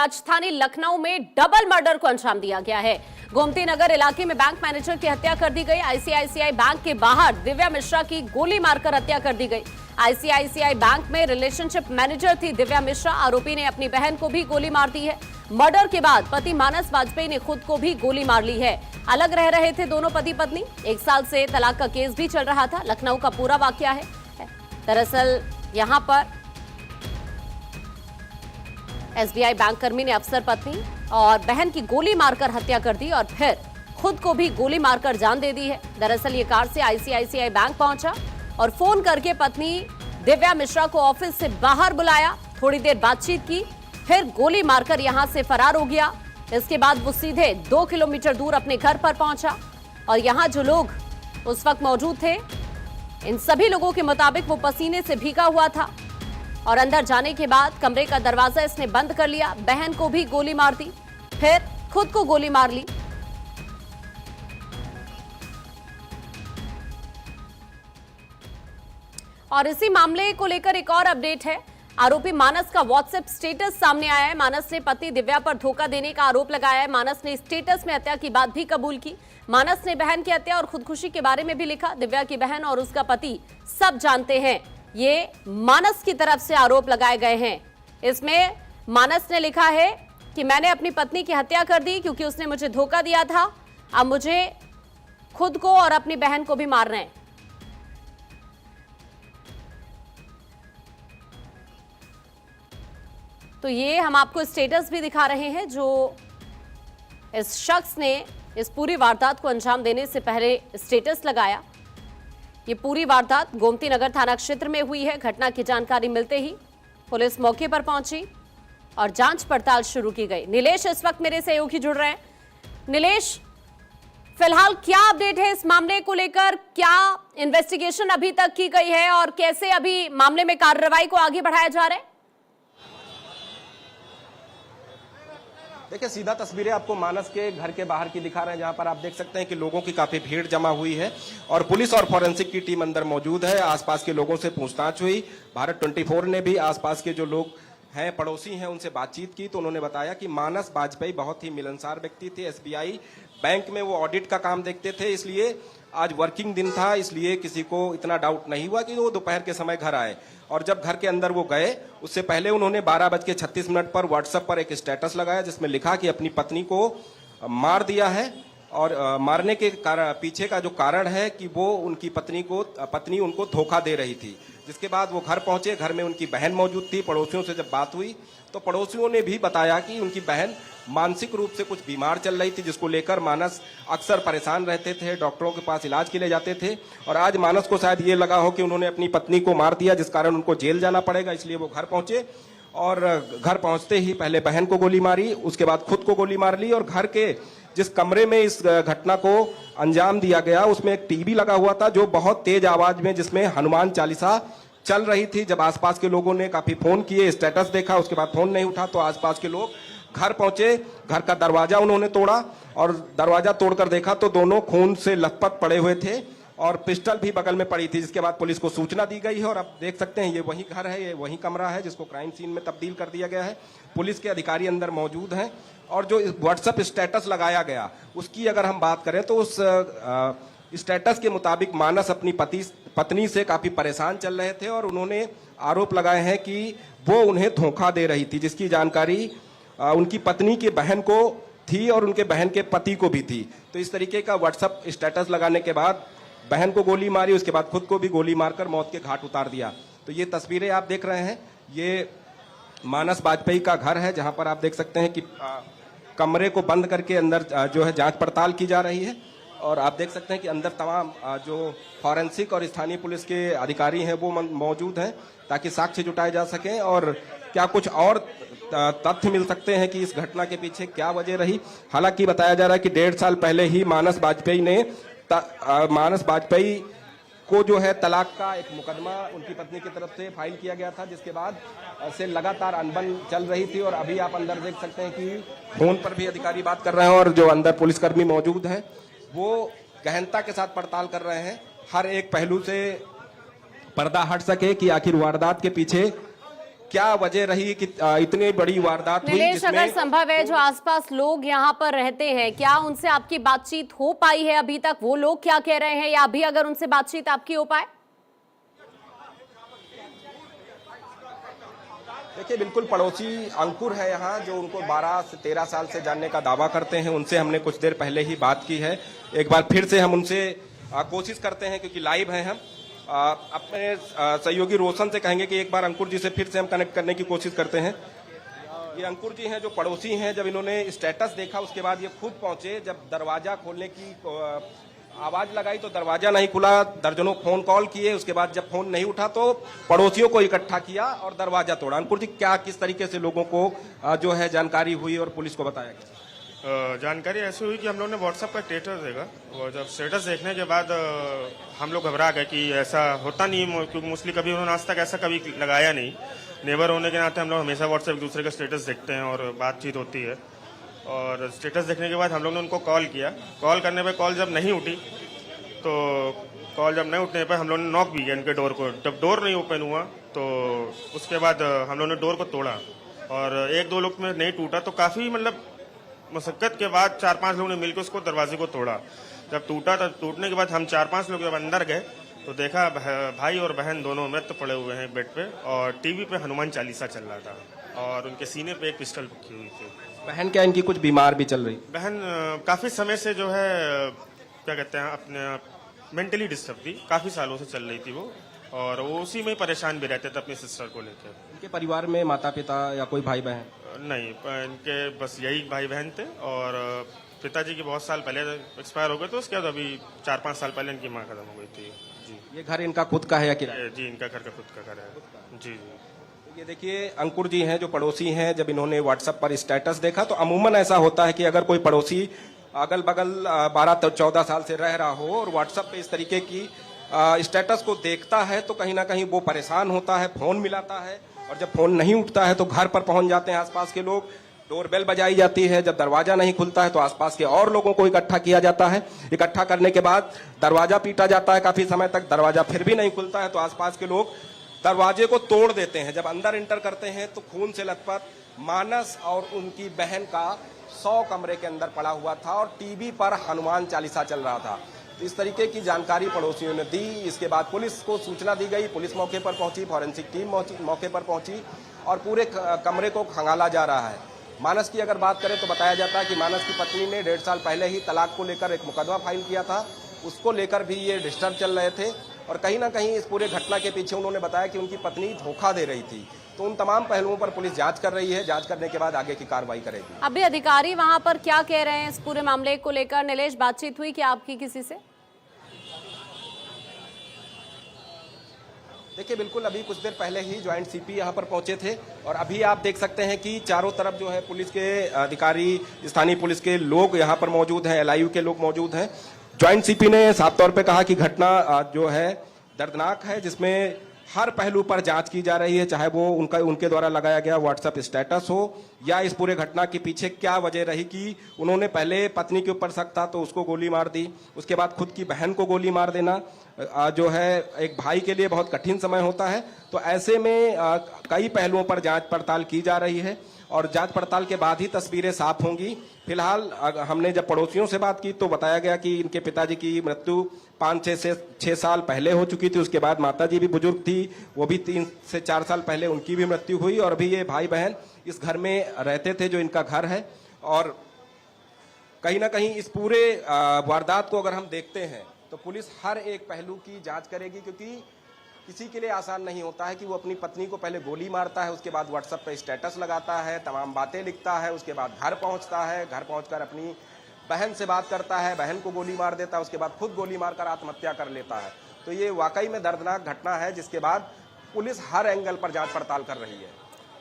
राजधानी लखनऊ में double murder को अंजाम दिया गया है। गोमती नगर इलाके में बैंक मैनेजर की हत्या कर दी गई। आईसीआईसीआई बैंक के बाहर दिव्या मिश्रा की गोली मारकर हत्या कर दी गई। आईसीआईसीआई बैंक में रिलेशनशिप मैनेजर थी दिव्या मिश्रा। आरोपी ने अपनी बहन को भी गोली मार दी है। मर्डर के बाद पति मानस वाजपेयी ने खुद को भी गोली मार ली है। अलग रह रहे थे दोनों पति पत्नी। 1 साल से तलाक का केस भी चल रहा था। लखनऊ का पूरा वाकया है। दरअसल यहां पर एसबीआई बैंक कर्मी ने अफसर पत्नी और बहन की गोली मारकर हत्या कर दी और फिर खुद को भी गोली मारकर जान दे दी है। दरअसल ये कार से आईसीआईसीआई बैंक पहुंचा और फोन करके पत्नी दिव्या मिश्रा को ऑफिस से बाहर बुलाया। थोड़ी देर बातचीत की, फिर गोली मारकर यहां से फरार हो गया। इसके बाद वो सीधे 2 किलोमीटर दूर अपने घर पर पहुंचा और यहां जो लोग उस वक्त मौजूद थे, इन सभी लोगों के मुताबिक वो पसीने से भीगा हुआ था और अंदर जाने के बाद कमरे का दरवाजा इसने बंद कर लिया। बहन को भी गोली मार दी, फिर खुद को गोली मार ली। और इसी मामले को लेकर एक और अपडेट है। आरोपी मानस का व्हाट्सएप स्टेटस सामने आया है। मानस ने पत्नी दिव्या पर धोखा देने का आरोप लगाया है। मानस ने स्टेटस में हत्या की बात भी कबूल की। मानस ने बहन की हत्या और खुदकुशी के बारे में भी लिखा। दिव्या की बहन और उसका पति सब जानते हैं। ये मानस की तरफ से आरोप लगाए गए हैं। इसमें मानस ने लिखा है कि मैंने अपनी पत्नी की हत्या कर दी क्योंकि उसने मुझे धोखा दिया था। अब मुझे खुद को और अपनी बहन को भी मारना है। तो ये हम आपको स्टेटस भी दिखा रहे हैं जो इस शख्स ने इस पूरी वारदात को अंजाम देने से पहले स्टेटस लगाया। ये पूरी वारदात गोमती नगर थाना क्षेत्र में हुई है। घटना की जानकारी मिलते ही पुलिस मौके पर पहुंची और जांच पड़ताल शुरू की गई। नीलेश इस वक्त मेरे सहयोगी जुड़ रहे हैं। नीलेश, फिलहाल क्या अपडेट है इस मामले को लेकर? क्या इन्वेस्टिगेशन अभी तक की गई है और कैसे अभी मामले में कार्रवाई को आगे बढ़ाया जा रहा है? देखिए, सीधा तस्वीरें आपको मानस के घर के बाहर की दिखा रहे हैं, जहां पर आप देख सकते हैं कि लोगों की काफी भीड़ जमा हुई है और पुलिस और फॉरेंसिक की टीम अंदर मौजूद है। आसपास के लोगों से पूछताछ हुई। भारत 24 ने भी आसपास के जो लोग हैं, पड़ोसी हैं, उनसे बातचीत की तो उन्होंने बताया कि मानस वाजपेयी बहुत ही मिलनसार व्यक्ति थे। एसबीआई बैंक में वो ऑडिट का काम देखते थे, इसलिए आज वर्किंग दिन था, इसलिए किसी को इतना डाउट नहीं हुआ कि वो दोपहर के समय घर आए। और जब घर के अंदर वो गए, उससे पहले उन्होंने 12:36 पर व्हाट्सएप पर एक स्टेटस लगाया जिसमें लिखा कि अपनी पत्नी को मार दिया है और मारने के पीछे का जो कारण है कि वो उनकी पत्नी उनको धोखा दे रही थी। जिसके बाद वो घर पहुंचे। घर में उनकी बहन मौजूद थी। पड़ोसियों से जब बात हुई तो पड़ोसियों ने भी बताया कि उनकी बहन मानसिक रूप से कुछ बीमार चल रही थी, जिसको लेकर मानस अक्सर परेशान रहते थे, डॉक्टरों के पास इलाज के लिए जाते थे। और आज मानस को शायद ये लगा हो कि उन्होंने अपनी पत्नी को मार दिया, जिस कारण उनको जेल जाना पड़ेगा, इसलिए वो घर पहुंचे और घर पहुंचते ही पहले बहन को गोली मारी, उसके बाद खुद को गोली मार ली। और घर के जिस कमरे में इस घटना को अंजाम दिया गया, उसमें एक टीवी लगा हुआ था जो बहुत तेज आवाज में, जिसमें हनुमान चालीसा चल रही थी। जब आसपास के लोगों ने काफी फोन किए, स्टेटस देखा, उसके बाद फोन नहीं उठा तो आसपास के लोग घर पहुंचे। घर का दरवाजा उन्होंने तोड़ा और दरवाजा तोड़कर देखा तो दोनों खून से लथपथ पड़े हुए थे और पिस्टल भी बगल में पड़ी थी। जिसके बाद पुलिस को सूचना दी गई है और अब देख सकते हैं ये वही घर है, ये वही कमरा है जिसको क्राइम सीन में तब्दील कर दिया गया है। पुलिस के अधिकारी अंदर मौजूद हैं और जो व्हाट्सएप स्टेटस लगाया गया उसकी अगर हम बात करें तो उस स्टेटस के मुताबिक मानस अपनी पत्नी से काफी परेशान चल रहे थे और उन्होंने आरोप लगाए हैं कि वो उन्हें धोखा दे रही थी, जिसकी जानकारी उनकी पत्नी की बहन को थी और उनके बहन के पति को भी थी। तो इस तरीके का व्हाट्सएप स्टेटस लगाने के बाद बहन को गोली मारी, उसके बाद खुद को भी गोली मारकर मौत के घाट उतार दिया। तो ये तस्वीरें आप देख रहे हैं, ये मानस वाजपेयी का घर है, जहां पर आप देख सकते हैं कि कमरे को बंद करके अंदर जो है जांच पड़ताल की जा रही है। और आप देख सकते हैं कि अंदर तमाम जो फॉरेंसिक और स्थानीय पुलिस के अधिकारी हैं वो मौजूद हैं ताकि साक्ष्य जुटाए जा सकें और क्या कुछ और तथ्य मिल सकते हैं कि इस घटना के पीछे क्या वजह रही। हालांकि बताया जा रहा है कि 1.5 साल पहले ही मानस वाजपेयी को जो है तलाक का एक मुकदमा उनकी पत्नी की तरफ से फाइल किया गया था, जिसके बाद से लगातार अनबन चल रही थी। और अभी आप अंदर देख सकते हैं कि फोन पर भी अधिकारी बात कर रहे हैं और जो अंदर पुलिसकर्मी मौजूद हैं वो गहनता के साथ पड़ताल कर रहे हैं, हर एक पहलू से पर्दा हट सके कि आखिर वारदात के पीछे क्या वजह रही कि इतनी बड़ी वारदात हुई नीलेश, जिसमें अगर संभव है जो आसपास लोग यहाँ पर रहते हैं, क्या उनसे आपकी बातचीत हो पाई है अभी तक? वो लोग क्या कह रहे हैं, या अभी अगर उनसे बातचीत आपकी हो पाए? देखिए, बिल्कुल पड़ोसी अंकुर है यहाँ, जो उनको 12 से 13 साल से जानने का दावा करते हैं। उनसे हमने कुछ देर पहले ही बात की है। एक बार फिर से हम उनसे कोशिश करते हैं, क्योंकि लाइव हैं हम। अपने सहयोगी रोशन से कहेंगे कि एक बार अंकुर जी से फिर से हम कनेक्ट करने की कोशिश करते हैं। ये अंकुर जी हैं जो पड़ोसी हैं। जब इन्होंने स्टेटस देखा उसके बाद ये खुद पहुंचे। जब दरवाजा खोलने की आवाज लगाई तो दरवाजा नहीं खुला। दर्जनों फोन कॉल किए, उसके बाद जब फोन नहीं उठा तो पड़ोसियों को इकट्ठा किया और दरवाजा तोड़ा। अंकुर जी, क्या किस तरीके से लोगों को जो है जानकारी हुई और पुलिस को बताया गया? जानकारी ऐसी हुई कि हम लोग ने व्हाट्सएप का स्टेटस देखा, और जब स्टेटस देखने के बाद हम लोग घबरा गए कि ऐसा होता नहीं, क्योंकि मोस्टली कभी उन्होंने आज तक ऐसा कभी लगाया नहीं। नेबर होने के नाते हम लोग हमेशा व्हाट्सएप एक दूसरे का स्टेटस देखते हैं और बातचीत होती है। और स्टेटस देखने के बाद हम लोग ने उनको कॉल किया। कॉल करने पे कॉल जब नहीं उठी, तो कॉल जब नहीं उठने पर हम लोग ने नॉक भी किया इनके डोर को। जब डोर नहीं ओपन हुआ तो उसके बाद हम लोग ने डोर को तोड़ा, और एक दो लोग में नहीं टूटा, तो काफ़ी मतलब मशक्कत के बाद 4-5 लोगों ने मिलकर उसको दरवाजे को तोड़ा। जब टूटा, तब टूटने के बाद हम 4-5 लोग जब अंदर गए तो देखा भाई और बहन दोनों मृत पड़े हुए हैं बेड पे, और टीवी पे हनुमान चालीसा चल रहा था, और उनके सीने पे एक पिस्टल रखी हुई थी। बहन क्या इनकी कुछ बीमार भी चल रही? बहन काफ़ी समय से जो है क्या कहते हैं, अपने मेंटली डिस्टर्ब थी। काफ़ी सालों से चल रही थी वो, और वो उसी में ही परेशान भी रहते थे अपनी सिस्टर को लेकर। इनके परिवार में माता पिता या कोई भाई बहन? नहीं, इनके बस यही भाई बहन थे, और पिताजी की बहुत साल पहले एक्सपायर हो गए, तो उसके बाद अभी 4-5 साल पहले इनकी माँ खत्म हो गई थी। जी, ये घर इनका खुद का है या किराया? जी, इनका घर का खुद का घर है। जी जी। ये देखिए, अंकुर जी हैं जो पड़ोसी हैं। जब इन्होंने व्हाट्सएप पर स्टेटस देखा तो अमूमन ऐसा होता है कि अगर कोई पड़ोसी अगल बगल 12-14 साल से रह रहा हो और व्हाट्सएप पे इस तरीके की स्टेटस को देखता है तो कहीं ना कहीं वो परेशान होता है, फोन मिलाता है, और जब फोन नहीं उठता है तो घर पर पहुंच जाते हैं आसपास के लोग। डोरबेल बजाई जाती है। जब दरवाजा नहीं खुलता है तो आसपास के और लोगों को इकट्ठा किया जाता है। इकट्ठा करने के बाद दरवाजा पीटा जाता है काफी समय तक। दरवाजा फिर भी नहीं खुलता है तो आसपास के लोग दरवाजे को तोड़ देते हैं। जब अंदर इंटर करते हैं तो खून से लथपथ मानस और उनकी बहन का 100 कमरे के अंदर पड़ा हुआ था, और टीवी पर हनुमान चालीसा चल रहा था। इस तरीके की जानकारी पड़ोसियों ने दी। इसके बाद पुलिस को सूचना दी गई। पुलिस मौके पर पहुंची, फॉरेंसिक टीम मौके पर पहुंची, और पूरे कमरे को खंगाला जा रहा है। मानस की अगर बात करें तो बताया जाता है कि मानस की पत्नी ने 1.5 साल पहले ही तलाक को लेकर एक मुकदमा फाइल किया था। उसको लेकर भी ये डिस्टर्ब चल रहे थे, और कहीं ना कहीं इस पूरे घटना के पीछे उन्होंने बताया कि उनकी पत्नी धोखा दे रही थी। तो उन तमाम पहलुओं पर पुलिस जांच कर रही है। जांच करने के बाद आगे की कार्रवाई करेगी। अभी अधिकारी वहां पर क्या कह रहे हैं इस पूरे मामले को लेकर? नीलेश, बातचीत हुई क्या आपकी किसी से? देखिए, बिल्कुल अभी कुछ देर पहले ही ज्वाइंट सीपी यहाँ पर पहुंचे थे, और अभी आप देख सकते हैं कि चारों तरफ जो है पुलिस के अधिकारी, स्थानीय पुलिस के लोग यहाँ पर मौजूद हैं, एलआईयू के लोग मौजूद हैं। ज्वाइंट सीपी ने साफ तौर पे कहा कि घटना जो है दर्दनाक है, जिसमें हर पहलू पर जांच की जा रही है, चाहे वो उनके द्वारा लगाया गया व्हाट्सएप स्टेटस हो या इस पूरे घटना के पीछे क्या वजह रही कि उन्होंने पहले पत्नी के ऊपर शक था तो उसको गोली मार दी, उसके बाद खुद की बहन को गोली मार देना जो है एक भाई के लिए बहुत कठिन समय होता है। तो ऐसे में कई पहलुओं पर जांच पड़ताल की जा रही है, और जांच पड़ताल के बाद ही तस्वीरें साफ होंगी। फिलहाल हमने जब पड़ोसियों से बात की तो बताया गया कि इनके पिताजी की मृत्यु 5 से 6 साल पहले हो चुकी थी। उसके बाद माताजी भी बुजुर्ग थी, वो भी 3 से 4 साल पहले उनकी भी मृत्यु हुई, और अभी ये भाई बहन इस घर में रहते थे जो इनका घर है। और कहीं ना कहीं इस पूरे वारदात को अगर हम देखते हैं तो पुलिस हर एक पहलू की जांच करेगी, क्योंकि किसी के लिए आसान नहीं होता है कि वो अपनी पत्नी को पहले गोली मारता है, उसके बाद व्हाट्सएप पे स्टेटस लगाता है, तमाम बातें लिखता है, उसके बाद घर पहुंचता है, घर पहुंचकर अपनी बहन से बात करता है, बहन को गोली मार देता है, उसके बाद खुद गोली मारकर आत्महत्या कर लेता है। तो ये वाकई में दर्दनाक घटना है, जिसके बाद पुलिस हर एंगल पर जांच पड़ताल कर रही है।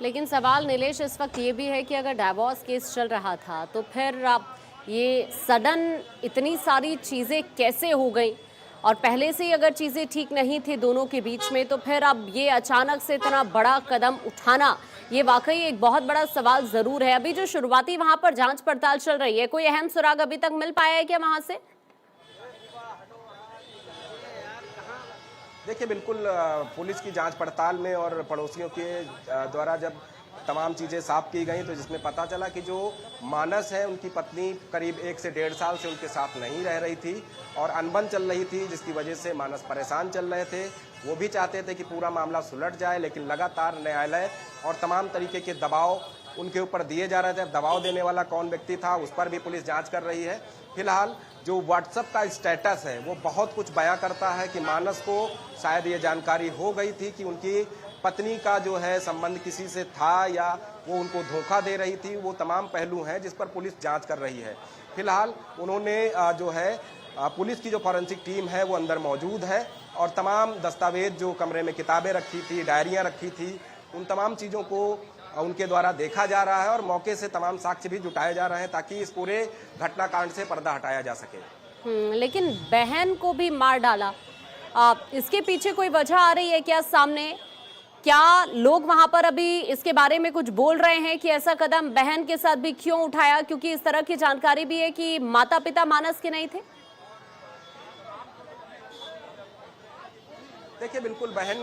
लेकिन सवाल नीलेश इस वक्त ये भी है कि अगर डाइवोर्स केस चल रहा था तो फिर आप ये सडन इतनी सारी चीज़ें कैसे हो गई, और पहले से ही अगर चीज़ें ठीक नहीं थी दोनों के बीच में, तो फिर अब ये अचानक से इतना बड़ा कदम उठाना, ये वाकई एक बहुत बड़ा सवाल ज़रूर है। अभी जो शुरुआती वहाँ पर जांच पड़ताल चल रही है, कोई अहम सुराग अभी तक मिल पाया है क्या वहाँ से? देखिए बिल्कुल पुलिस की जांच पड़ताल में और पड़ोसियों के द्वारा जब तमाम चीज़ें साफ की गई तो जिसमें पता चला कि जो मानस है उनकी पत्नी करीब 1 से 1.5 साल से उनके साथ नहीं रह रही थी और अनबन चल रही थी, जिसकी वजह से मानस परेशान चल रहे थे। वो भी चाहते थे कि पूरा मामला सुलझ जाए, लेकिन लगातार न्यायालय और तमाम तरीके के दबाव उनके ऊपर दिए जा रहे थे। अब दबाव देने वाला कौन व्यक्ति था उस पर भी पुलिस जांच कर रही है। फिलहाल जो व्हाट्सएप का स्टेटस है वो बहुत कुछ बयां करता है कि मानस को शायद ये जानकारी हो गई थी कि उनकी पत्नी का जो है संबंध किसी से था या वो उनको धोखा दे रही थी। वो तमाम पहलू हैं जिस पर पुलिस जांच कर रही है। फिलहाल उन्होंने जो है पुलिस की जो फॉरेंसिक टीम है वो अंदर मौजूद है और तमाम दस्तावेज जो कमरे में किताबें रखी थी, डायरियां रखी थी, उन तमाम चीज़ों को उनके द्वारा देखा जा रहा है और मौके से तमाम साक्ष्य भी जुटाए जा रहे हैं ताकि इस पूरे घटनाकांड से पर्दा हटाया जा सके। लेकिन बहन को भी मार डाला, इसके पीछे कोई वजह आ रही है क्या सामने? क्या लोग वहां पर अभी इसके बारे में कुछ बोल रहे हैं कि ऐसा कदम बहन के साथ भी क्यों उठाया? क्योंकि इस तरह की जानकारी भी है कि माता पिता मानस के नहीं थे। देखिए बिल्कुल बहन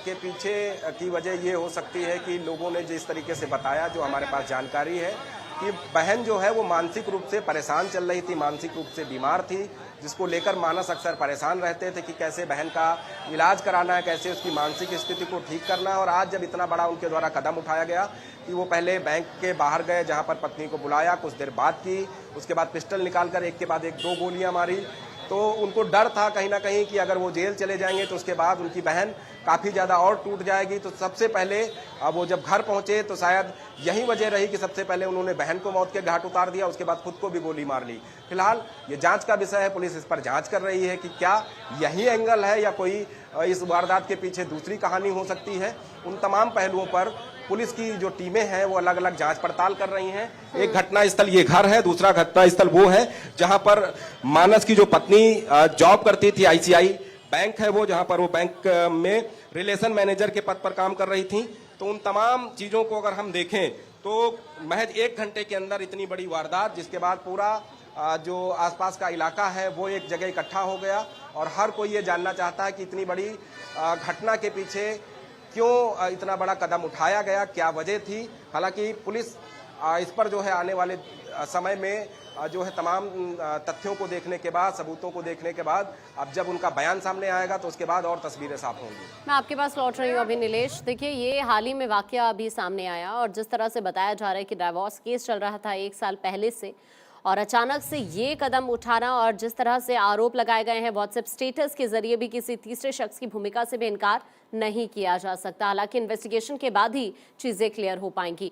के पीछे की वजह ये हो सकती है कि लोगों ने जिस तरीके से बताया, जो हमारे पास जानकारी है कि बहन जो है वो मानसिक रूप से परेशान चल रही थी, मानसिक रूप से बीमार थी, जिसको लेकर मानस अक्सर परेशान रहते थे कि कैसे बहन का इलाज कराना है, कैसे उसकी मानसिक स्थिति को ठीक करना है। और आज जब इतना बड़ा उनके द्वारा कदम उठाया गया कि वो पहले बैंक के बाहर गए जहां पर पत्नी को बुलाया, कुछ देर बात की, उसके बाद पिस्टल निकालकर एक के बाद एक 2 गोलियां मारी, तो उनको डर था कहीं ना कहीं कि अगर वो जेल चले जाएंगे तो उसके बाद उनकी बहन काफ़ी ज़्यादा और टूट जाएगी। तो सबसे पहले वो जब घर पहुंचे तो शायद यही वजह रही कि सबसे पहले उन्होंने बहन को मौत के घाट उतार दिया, उसके बाद खुद को भी गोली मार ली। फिलहाल ये जांच का विषय है, पुलिस इस पर जांच कर रही है कि क्या यही एंगल है या कोई इस वारदात के पीछे दूसरी कहानी हो सकती है। उन तमाम पहलुओं पर पुलिस की जो टीमें हैं वो अलग अलग जांच पड़ताल कर रही हैं। एक घटना स्थल ये घर है, दूसरा घटना स्थल वो है जहां पर मानस की जो पत्नी जॉब करती थी, आईसीआई बैंक है वो, जहां पर वो बैंक में रिलेशन मैनेजर के पद पर काम कर रही थी। तो उन तमाम चीजों को अगर हम देखें तो महज 1 घंटे के अंदर इतनी बड़ी वारदात, जिसके बाद पूरा जो आसपास का इलाका है वो एक जगह इकट्ठा हो गया और हर कोई ये जानना चाहता है कि इतनी बड़ी घटना के पीछे क्यों इतना बड़ा कदम उठाया गया, क्या वजह थी। हालांकि पुलिस इस पर जो है आने वाले समय में जो है तमाम तथ्यों को देखने के बाद, सबूतों को देखने के बाद, अब जब उनका बयान सामने आएगा तो उसके बाद और तस्वीरें साफ होंगी। मैं आपके पास लौट रही हूँ अभी नीलेश। देखिए ये हाल ही में वाकया अभी सामने आया और जिस तरह से बताया जा रहा है कि डाइवोर्स केस चल रहा था 1 साल पहले से और अचानक से ये कदम उठाना और जिस तरह से आरोप लगाए गए हैं व्हाट्सएप स्टेटस के जरिए भी किसी तीसरे शख्स की भूमिका से भी इनकार नहीं किया जा सकता। हालांकि इन्वेस्टिगेशन के बाद ही चीजें क्लियर हो पाएंगी।